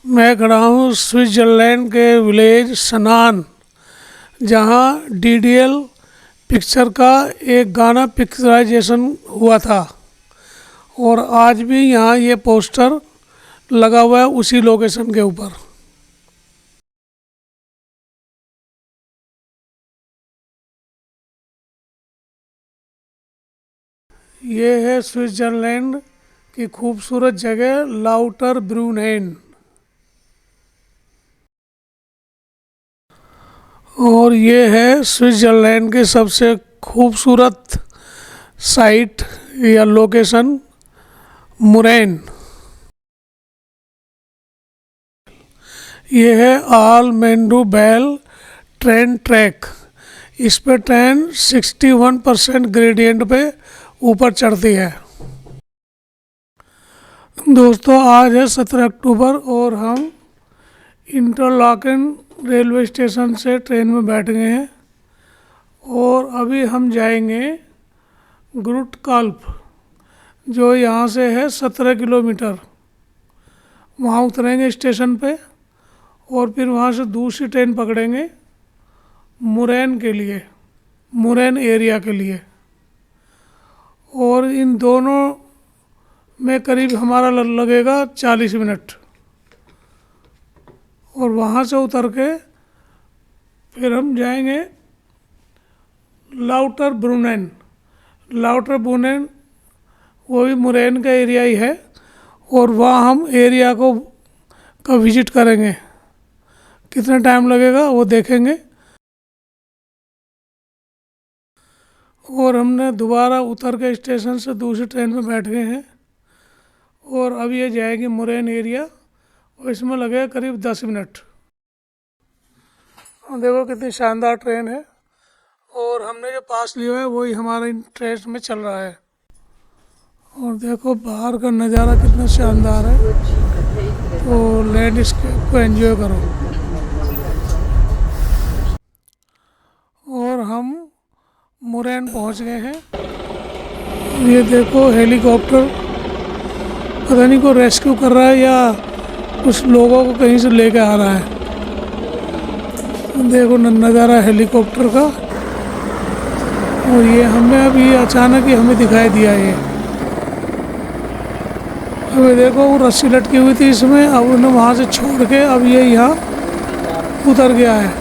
मैं खड़ा हूँ स्विट्ज़रलैंड के विलेज सनान, जहाँ डीडीएल पिक्चर का एक गाना पिक्चराइजेशन हुआ था और आज भी यहाँ ये पोस्टर लगा हुआ है उसी लोकेशन के ऊपर। ये है स्विट्ज़रलैंड की खूबसूरत जगह लाउटरब्रूनेन। और ये है स्विट्ज़रलैंड की सबसे खूबसूरत साइट या लोकेशन मुरैन। ये है आल मेंडू बैल ट्रेन ट्रैक। इस पे ट्रेन 61% ग्रेडियंट पे ऊपर चढ़ती है। दोस्तों, आज है 17 अक्टूबर और हम इंटरलाकेन रेलवे स्टेशन से ट्रेन में बैठ गए हैं और अभी हम जाएंगे ग्रुटकाल्प, जो यहाँ से है 17 किलोमीटर। वहाँ उतरेंगे स्टेशन पे और फिर वहाँ से दूसरी ट्रेन पकड़ेंगे मुरैन के लिए, मुरैन एरिया के लिए। और इन दोनों में करीब हमारा लगेगा 40 मिनट। और वहाँ से उतर के फिर हम जाएंगे लाउटरब्रूनेन। लाउटरब्रूनेन वो भी मुरैन का एरिया ही है और वहाँ हम एरिया का विज़िट करेंगे। कितना टाइम लगेगा वो देखेंगे। और हमने दोबारा उतर के स्टेशन से दूसरी ट्रेन में बैठ गए हैं और अब ये जाएगी मुरैन एरिया और इसमें लगेगा करीब 10 मिनट। देखो कितनी शानदार ट्रेन है और हमने जो पास लिया है वही हमारे ट्रेन में चल रहा है। और देखो बाहर का नज़ारा कितना शानदार है, तो लैंडस्केप को एंजॉय करो। और हम मुरैन पहुंच गए हैं। ये देखो हेलीकॉप्टर पता नहीं को रेस्क्यू कर रहा है या कुछ लोगों को कहीं से लेके आ रहा है। देखो नज़ारा हेलीकॉप्टर का। और ये हमें अभी अचानक ही हमें दिखाई दिया ये। अभी देखो वो रस्सी लटकी हुई थी इसमें, अब उन्हें वहाँ से छोड़ के अब ये यहाँ उतर गया है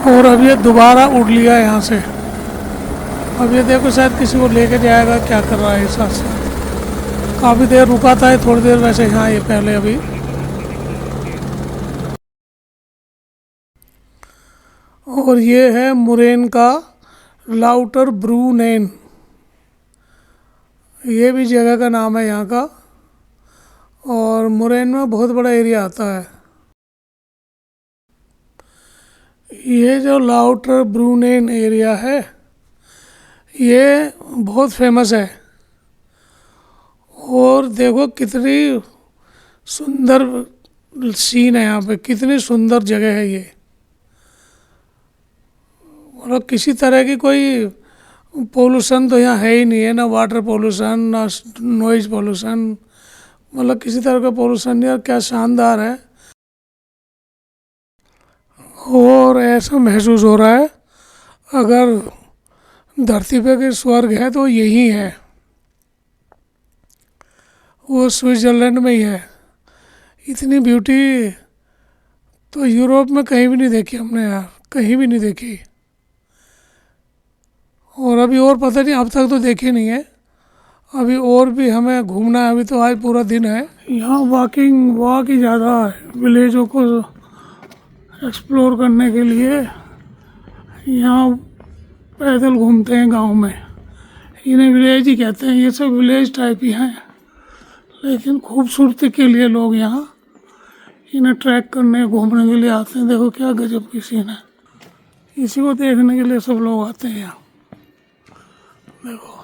और अब ये दोबारा उड़ लिया है यहाँ से। अब ये देखो शायद किसी को लेके जाएगा, क्या कर रहा है इस साथ साथ। काफ़ी देर रुका था, थोड़ी देर वैसे यहाँ ये पहले अभी। और ये है मुरैन का लाउटरब्रूनेन, ये भी जगह का नाम है यहाँ का। और मुरैन में बहुत बड़ा एरिया आता है। ये जो लाउटरब्रूनेन एरिया है ये बहुत फेमस है। और देखो कितनी सुंदर सीन है यहाँ पे, कितनी सुंदर जगह है ये। मतलब किसी तरह की कोई पोल्यूशन तो यहाँ है ही नहीं है, ना वाटर पोल्यूशन ना नॉइज पोल्यूशन, मतलब किसी तरह का पोल्यूशन नहीं। और क्या शानदार है। और ऐसा महसूस हो रहा है अगर धरती पे कोई स्वर्ग है तो यही है, वो स्विट्ज़रलैंड में ही है। इतनी ब्यूटी तो यूरोप में कहीं भी नहीं देखी हमने यार, कहीं भी नहीं देखी। और अभी और पता नहीं, अब तक तो देखी नहीं है, अभी और भी हमें घूमना है। अभी तो आज पूरा दिन है। यहाँ वॉक ही ज़्यादा है विलेजों को एक्सप्लोर करने के लिए। यहाँ पैदल घूमते हैं गांव में, इन्हें विलेज ही कहते हैं। ये सब विलेज टाइप ही हैं, लेकिन खूबसूरती के लिए लोग यहाँ इन्हें ट्रैक करने घूमने के लिए आते हैं। देखो क्या गजब की सीन है, इसी को देखने के लिए सब लोग आते हैं यहाँ। देखो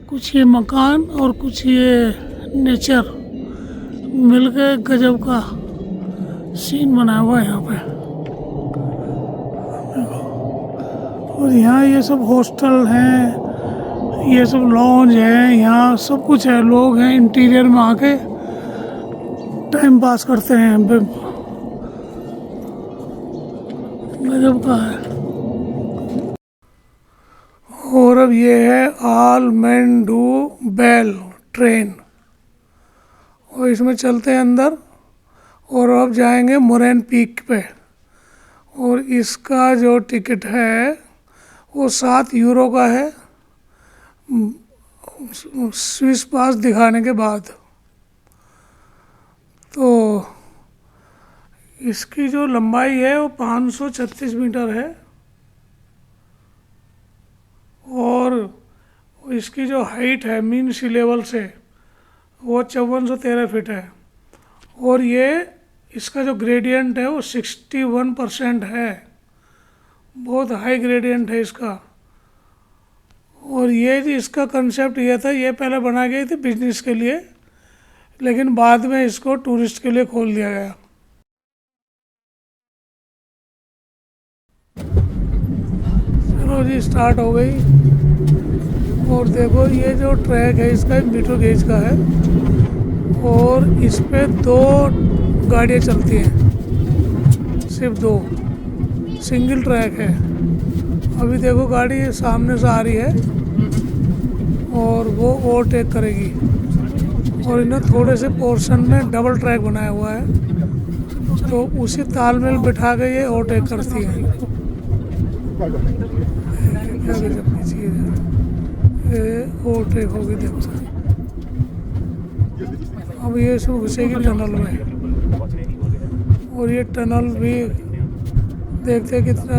कुछ ये मकान और कुछ ये नेचर मिलके गजब का सीन बनाया हुआ है यहाँ पे। और यहाँ ये सब हॉस्टल हैं, ये सब लॉन्ज है, यहाँ सब कुछ है, लोग हैं इंटीरियर में आके टाइम पास करते हैं। गजब का है। और अब ये है आलमेंडू बेल ट्रेन, और इसमें चलते हैं अंदर और अब जाएंगे मोरेन पीक पे। और इसका जो टिकट है वो 7 यूरो का है स्विस पास दिखाने के बाद। तो इसकी जो लंबाई है वो 536 मीटर है और इसकी जो हाइट है मीन सी लेवल से वो 5413 फीट है। और ये इसका जो ग्रेडियंट है वो 61% है, बहुत हाई ग्रेडियंट है इसका। और ये जी इसका कंसेप्ट ये था, ये पहले बना गई थी बिजनेस के लिए, लेकिन बाद में इसको टूरिस्ट के लिए खोल दिया गया। चलो जी स्टार्ट हो गई। और देखो ये जो ट्रैक है इसका मीटर गेज का है और इस पे 2 गाड़ियाँ चलती हैं, सिर्फ 2, सिंगल ट्रैक है। अभी देखो गाड़ी सामने से आ रही है और वो ओवरटेक करेगी। और इन्हें थोड़े से पोर्शन में डबल ट्रैक बनाया हुआ है, तो उसी तालमेल बिठा के ये ओवरटेक करती है। क्या गजब की चीज़ है, ये ओवरटेक होगी देखो। अब ये इसमें घुसेगी टनल में, और ये टनल भी देखते कितना,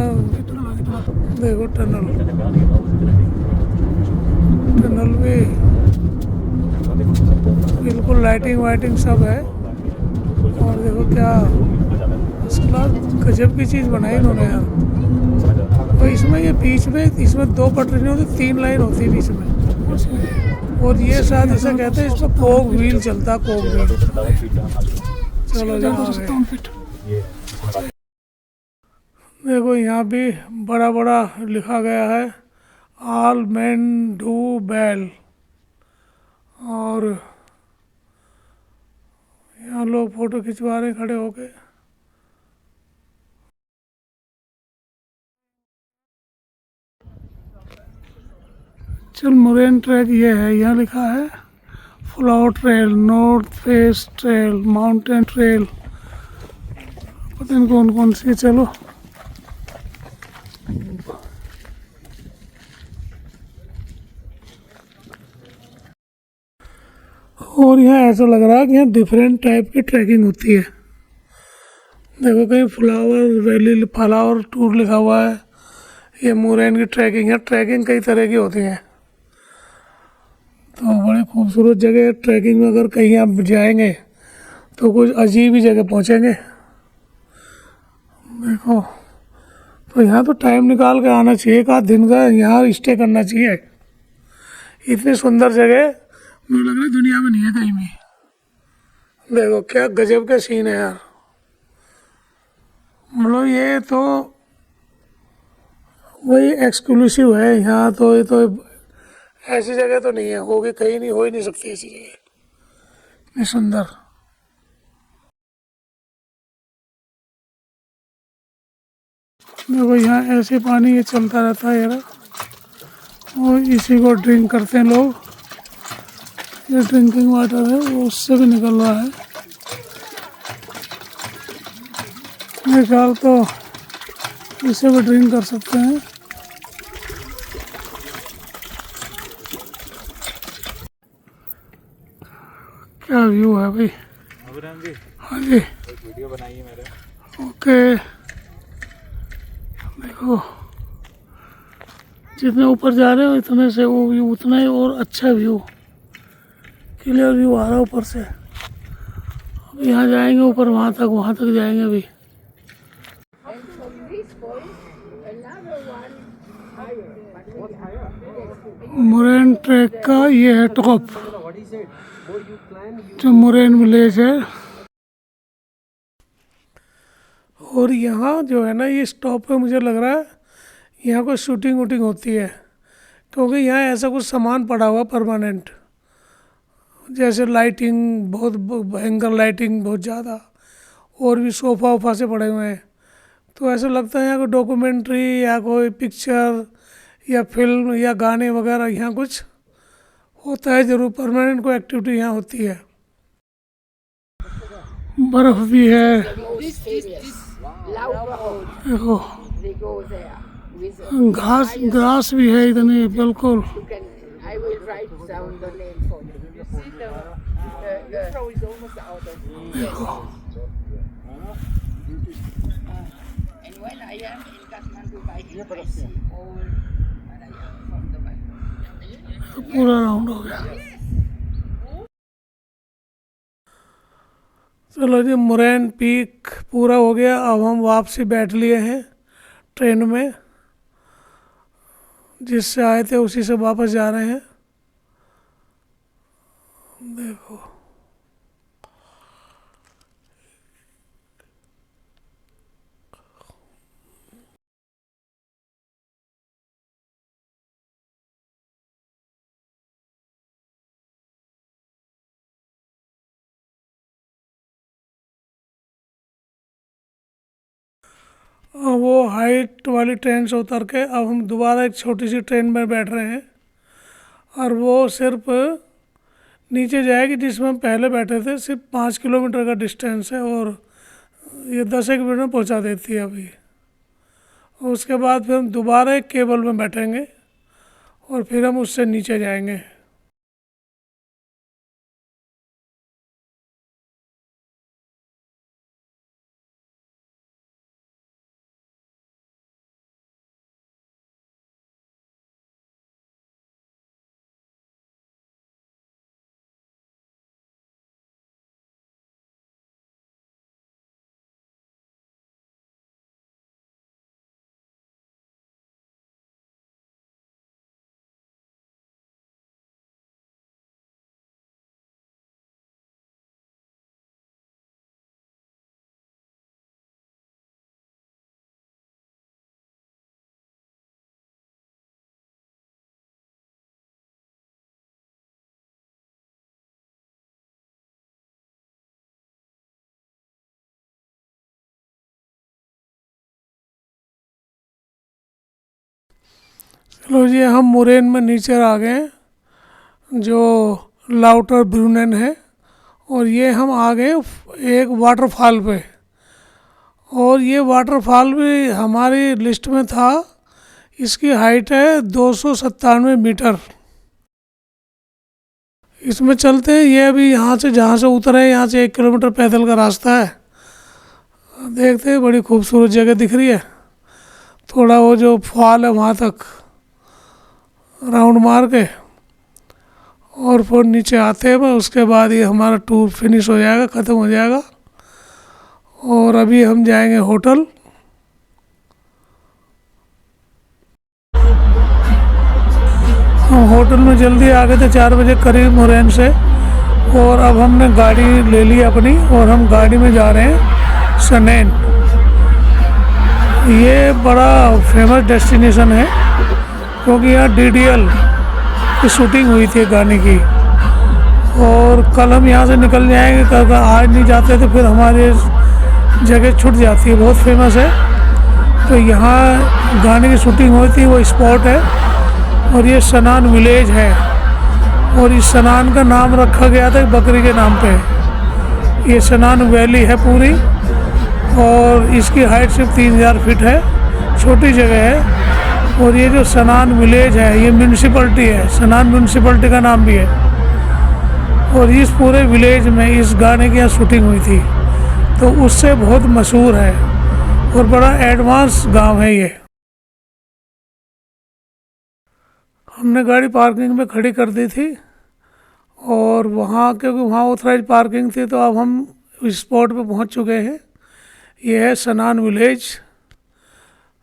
देखो टनल भी बिल्कुल लाइटिंग वाइटिंग सब है। और देखो क्या इसका गजब की चीज़ बनाई इन्होंने यार। और इसमें ये बीच में इसमें 2 पटरी नहीं होती, 3 लाइन होती है बीच में। और ये शायद इसे कहते हैं, इसमें कोग व्हील चलता, कोग व्हील। चलो देखो यहाँ भी बड़ा बड़ा लिखा गया है आलमेंडू बेल। और यहाँ लोग फोटो खिंचवा रहे हैं खड़े होके। चल मोरेन ट्रैक ये है, यहाँ लिखा है flower trail, north face trail, mountain trail, पता नहीं कौन कौन सी है। चलो और यहाँ ऐसा लग रहा है कि यहाँ डिफरेंट टाइप की ट्रैकिंग होती है। देखो कहीं फ्लावर वैली फ्लावर टूर लिखा हुआ है, ये मोरेन की ट्रैकिंग है। ट्रैकिंग कई तरह की होती है, तो बड़ी खूबसूरत जगह है। ट्रैकिंग में अगर कहीं आप जाएंगे तो कुछ अजीब ही जगह पहुँचेंगे। देखो तो यहाँ तो टाइम निकाल के आना चाहिए, एक आध दिन का यहाँ स्टे करना चाहिए। इतनी सुंदर जगह मुझे लग रहा है दुनिया में नहीं है कहीं भी। देखो क्या गजब का सीन है यार, मतलब ये तो वही एक्सक्लूसिव है यहाँ। तो ये तो ऐसी जगह तो नहीं है, होगी कहीं नहीं, हो ही नहीं सकती ऐसी जगह इतनी सुंदर। देखो यहाँ ऐसे पानी ये चलता रहता है यार, और इसी को ड्रिंक करते हैं लोग। ये ड्रिंकिंग वाटर है, वो उससे भी निकल रहा है। मेरे ख्याल तो इसे भी ड्रिंक कर सकते हैं। क्या व्यू है भाई। हाँ जी, एक वीडियो बनाई है मेरे। ओके देखो जितने ऊपर जा रहे हो इतने से वो व्यू उतना ही और अच्छा व्यू, क्लियर व्यू आ रहा है ऊपर से। अब यहाँ जाएंगे ऊपर, वहाँ तक जाएंगे अभी। मोरेन ट्रैक का ये है टॉप, जो मोरेन विलेज है। और यहाँ जो है ना, ये स्टॉप पे मुझे लग रहा है यहाँ कोई शूटिंग वूटिंग होती है, क्योंकि यहाँ ऐसा कुछ सामान पड़ा हुआ परमानेंट, जैसे लाइटिंग बहुत भयंकर लाइटिंग बहुत ज़्यादा, और भी सोफ़ा वोफा से पड़े हुए हैं। तो ऐसा लगता है यहाँ कोई डॉक्यूमेंट्री या कोई पिक्चर या फिल्म या गाने वगैरह यहाँ कुछ होता है ज़रूर, परमानेंट कोई एक्टिविटी यहाँ होती है। बर्फ़ भी है, देखो घास ग्रास भी है इतनी बिल्कुल। पूरा राउंड हो गया। चलो जी, मुरैन पीक पूरा हो गया। अब हम वापसी बैठ लिए हैं ट्रेन में, जिससे आए थे उसी से वापस जा रहे हैं। देखो वो हाइट वाली ट्रेन से उतर के अब हम दोबारा एक छोटी सी ट्रेन में बैठ रहे हैं, और वो सिर्फ नीचे जाएगी, जिसमें हम पहले बैठे थे। सिर्फ 5 किलोमीटर का डिस्टेंस है, और ये 10 एक मिनट में पहुंचा देती है अभी। और उसके बाद फिर हम दोबारा एक केबल में बैठेंगे, और फिर हम उससे नीचे जाएंगे। चलो जी, हम मुरैन में नीचे आ गए हैं, जो लाउटर ब्रूनेन है, और ये हम आ गए एक वाटरफॉल पे। और ये वाटरफॉल भी हमारी लिस्ट में था। इसकी हाइट है 297 मीटर। इसमें चलते हैं। ये अभी यहाँ से जहाँ से उतरे, यहाँ से 1 किलोमीटर पैदल का रास्ता है। देखते हैं, बड़ी खूबसूरत जगह दिख रही है। थोड़ा वो जो फॉल है वहाँ तक राउंड मार के और फिर नीचे आते हैं। उसके बाद ये हमारा टूर फिनिश हो जाएगा, ख़त्म हो जाएगा। और अभी हम जाएंगे होटल। हम होटल में जल्दी आ गए थे, 4 बजे करीब मुरैन से। और अब हमने गाड़ी ले ली अपनी, और हम गाड़ी में जा रहे हैं सनैन। ये बड़ा फेमस डेस्टिनेशन है, क्योंकि यहाँ DDL की शूटिंग हुई थी गाने की। और कल हम यहाँ से निकल जाएंगे, कल आज नहीं जाते तो फिर हमारे जगह छूट जाती है। बहुत फेमस है। तो यहाँ गाने की शूटिंग हुई थी, वो स्पॉट है। और ये सनान विलेज है, और इस सनान का नाम रखा गया था बकरी के नाम पे। ये सनान वैली है पूरी, और इसकी हाइट सिर्फ 3000 फीट है। छोटी जगह है। और ये जो सनान विलेज है, ये म्यूनसिपलिटी है, सनान म्यूनसिपलिटी का नाम भी है। और इस पूरे विलेज में इस गाने की यहाँ शूटिंग हुई थी, तो उससे बहुत मशहूर है, और बड़ा एडवांस गांव है ये। हमने गाड़ी पार्किंग में खड़ी कर दी थी, और वहाँ क्योंकि वहाँ ऑथराइज पार्किंग थी, तो अब हम इस स्पॉट पे पहुँच चुके हैं। ये है सनान विलेज,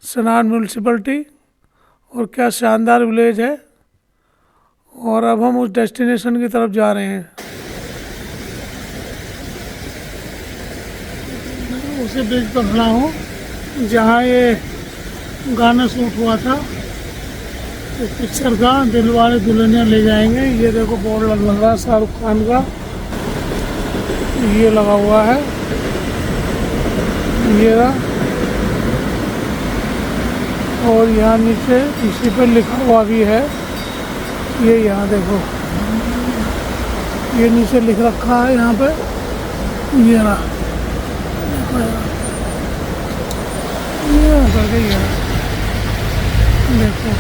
सनान म्यूनसिपलिटी। और क्या शानदार विलेज है। और अब हम उस डेस्टिनेशन की तरफ जा रहे हैं। उसी ब्रिज पर खड़ा हूँ जहाँ ये गाना शूट हुआ था। इस पिक्चर का दिलवाले दुल्हनिया ले जाएंगे। ये देखो बोर्ड लग रहा है शाहरुख खान का, ये लगा हुआ है, ये रहा। और यहाँ नीचे इसी पे लिखा हुआ भी है, ये यहाँ देखो, ये नीचे लिख रखा है यहाँ पे, ये रहा, देखो यहाँ, ये करके ये रहा, देखो।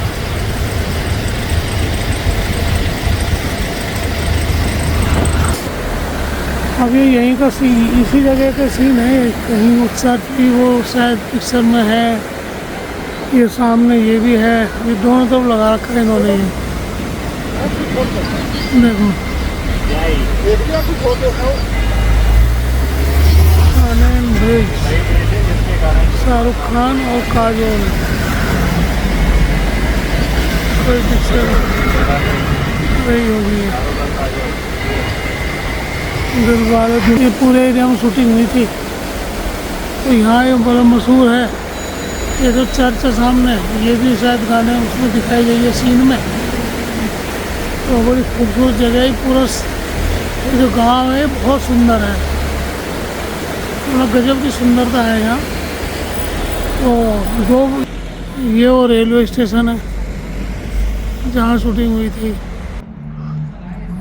अब ये यहीं का सीन, इसी जगह का सीन है, कहीं उस साइड भी वो शायद पिक्चर में है, ये सामने ये भी है, ये दोनों तरफ लगा रखा है इन्होंने। देखो आनंद ब्रिज, शाहरुख खान और काजोल, कोई पिक्चर वही होगी। दिलवाले दुल्हनिया पूरे एरिया में शूटिंग हुई थी। तो यहाँ ये बड़ा मशहूर है, ये जो चर्च है सामने, ये भी शायद गाने उसमें दिखाई गई है सीन में। तो बड़ी खूबसूरत जगह है, पूरा ये जो गांव है बहुत सुंदर है, मतलब गजब की सुंदरता है यहाँ। तो जो ये वो रेलवे स्टेशन है जहाँ शूटिंग हुई थी।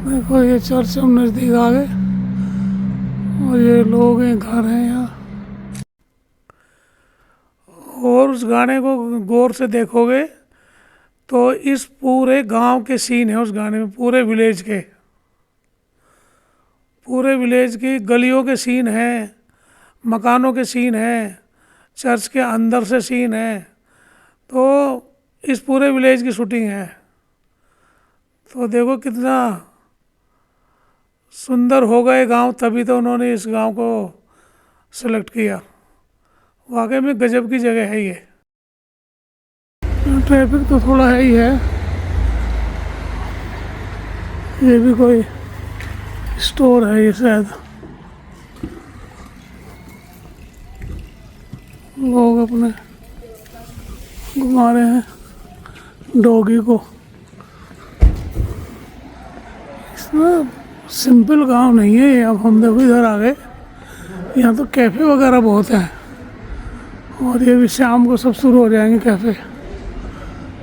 देखो ये चर्च हम नज़दीक आ गए, और ये लोग हैं, घर हैं यहाँ। और उस गाने को गौर से देखोगे तो इस पूरे गांव के सीन है उस गाने में, पूरे विलेज की गलियों के सीन हैं, मकानों के सीन हैं, चर्च के अंदर से सीन है। तो इस पूरे विलेज की शूटिंग है। तो देखो कितना सुंदर होगा ये गांव, तभी तो उन्होंने इस गांव को सेलेक्ट किया। वाकई में गजब की जगह है ये। ट्रैफिक तो थोड़ा है ही है, ये भी कोई स्टोर है ये शायद, लोग अपने घुमा रहे हैं डॉगी को। इसमें सिंपल गांव नहीं है। अब हम देखो इधर आ गए, यहाँ तो कैफ़े वगैरह बहुत हैं, और ये भी शाम को सब शुरू हो जाएंगे कैफ़े।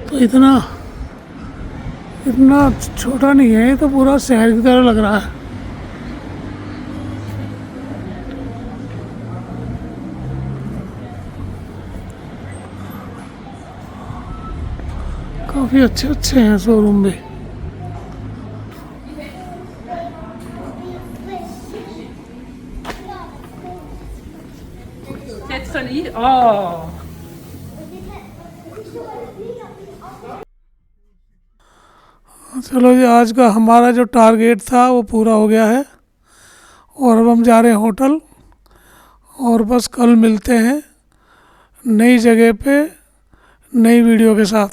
तो इतना छोटा नहीं है, ये तो पूरा शहर की तरह लग रहा है। काफ़ी अच्छे हैं शोरूम भी। चलो जी, आज का हमारा जो टारगेट था वो पूरा हो गया है, और अब हम जा रहे हैं होटल, और बस कल मिलते हैं नई जगह पे नई वीडियो के साथ।